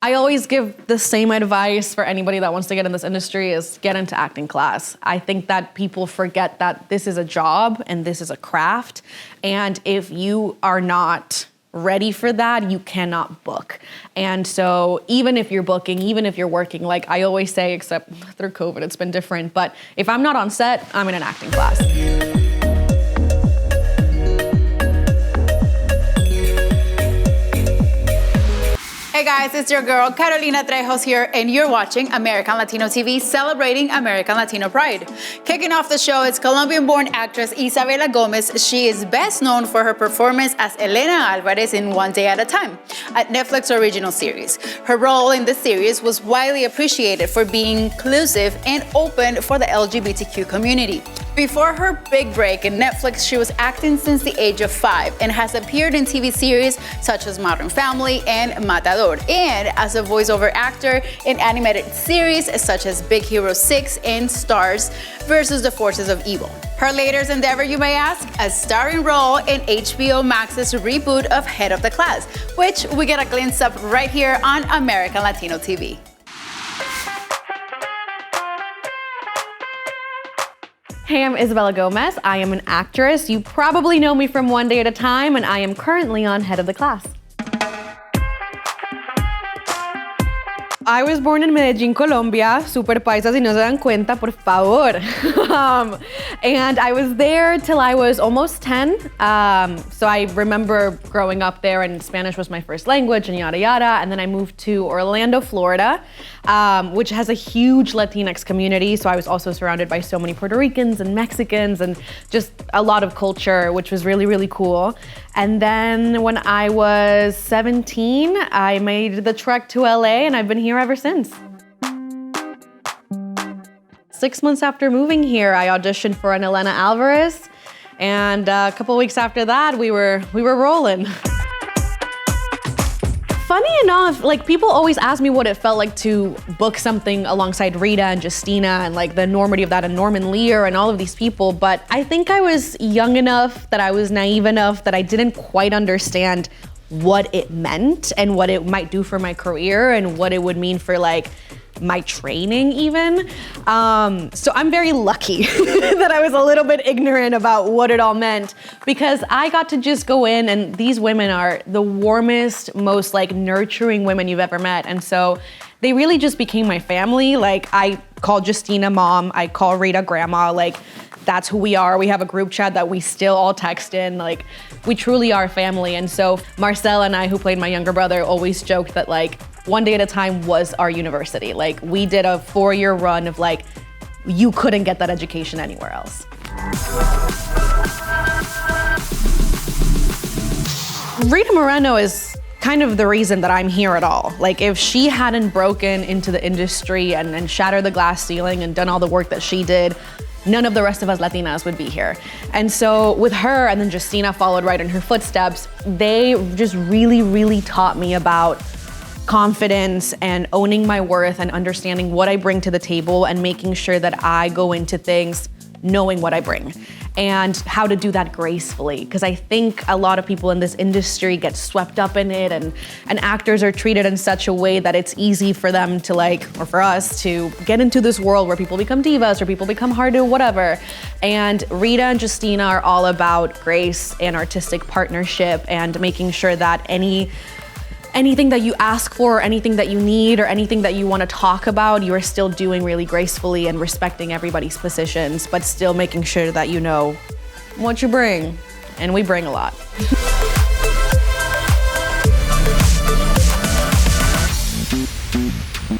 I always give the same advice for anybody that wants to get in this industry is get into acting class. I think that people forget that this is a job and this is a craft. And if you are not ready for that, you cannot book. And so even if you're booking, even if you're working, like I always say, except through COVID, it's been different. But if I'm not on set, I'm in an acting class. Hey guys, it's your girl Carolina Trejos here, and you're watching American Latino TV, celebrating American Latino pride. Kicking off the show is Colombian-born actress Isabella Gomez. She is best known for her performance as Elena Alvarez in One Day at a Time, a Netflix original series. Her role in this series was widely appreciated for being inclusive and open for the LGBTQ community. Before her big break in Netflix, she was acting since the age of 5 and has appeared in TV series such as Modern Family and Matador, and as a voiceover actor in animated series such as Big Hero 6 and Stars versus the Forces of Evil. Her latest endeavor, you may ask, a starring role in HBO Max's reboot of Head of the Class, which we get a glimpse of right here on American Latino TV. Hey, I'm Isabella Gomez. I am an actress. You probably know me from One Day at a Time, and I am currently on Head of the Class. I was born in Medellín, Colombia. Super paisa, si no se dan cuenta, por favor. And I was there till I was almost 10. So I remember growing up there, and Spanish was my first language, and yada yada. And then I moved to Orlando, Florida, which has a huge Latinx community. So I was also surrounded by so many Puerto Ricans and Mexicans and just a lot of culture, which was really, really cool. And then when I was 17, I made the trek to LA, and I've been here ever since. 6 months after moving here, I auditioned for an Elena Alvarez, and a couple weeks after that, we were rolling. Funny enough, like people always ask me what it felt like to book something alongside Rita and Justina and like the enormity of that, and Norman Lear and all of these people, but I think I was young enough, that I was naive enough, that I didn't quite understand what it meant and what it might do for my career and what it would mean for like my training even. So I'm very lucky that I was a little bit ignorant about what it all meant, because I got to just go in, and these women are the warmest, most like nurturing women you've ever met. And so they really just became my family. Like I call Justina mom, I call Rita grandma, like that's who we are. We have a group chat that we still all text in, like we truly are family. And so Marcel and I, who played my younger brother, always joked that like One Day at a Time was our university. Like we did a 4-year run of like, you couldn't get that education anywhere else. Rita Moreno is kind of the reason that I'm here at all. Like if she hadn't broken into the industry and shattered the glass ceiling and done all the work that she did, none of the rest of us Latinas would be here. And so with her, and then Justina followed right in her footsteps, they just really, really taught me about confidence and owning my worth and understanding what I bring to the table and making sure that I go into things knowing what I bring and how to do that gracefully. Because I think a lot of people in this industry get swept up in it, and actors are treated in such a way that it's easy for them to like, or for us to get into this world where people become divas or people become hard to whatever. And Rita and Justina are all about grace and artistic partnership and making sure that anything that you ask for, or anything that you need, or anything that you want to talk about, you are still doing really gracefully and respecting everybody's positions, but still making sure that you know what you bring. And we bring a lot.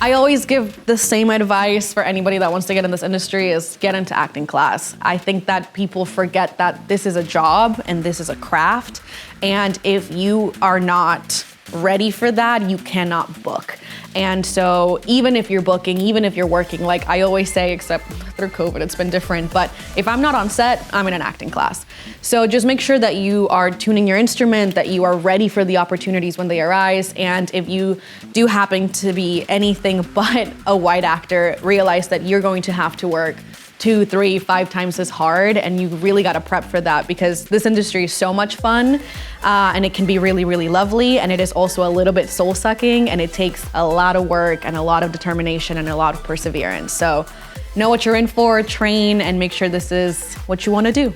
I always give the same advice for anybody that wants to get in this industry is get into acting class. I think that people forget that this is a job and this is a craft. And if you are not ready for that, you cannot book. And so even if you're booking, even if you're working, like I always say, except through COVID, it's been different, but if I'm not on set, I'm in an acting class. So just make sure that you are tuning your instrument, that you are ready for the opportunities when they arise. And if you do happen to be anything but a white actor, realize that you're going to have to work 2, 3, 5 times as hard, and you really gotta prep for that because this industry is so much fun and it can be really, really lovely, and it is also a little bit soul-sucking, and it takes a lot of work and a lot of determination and a lot of perseverance. So know what you're in for, train, and make sure this is what you wanna do.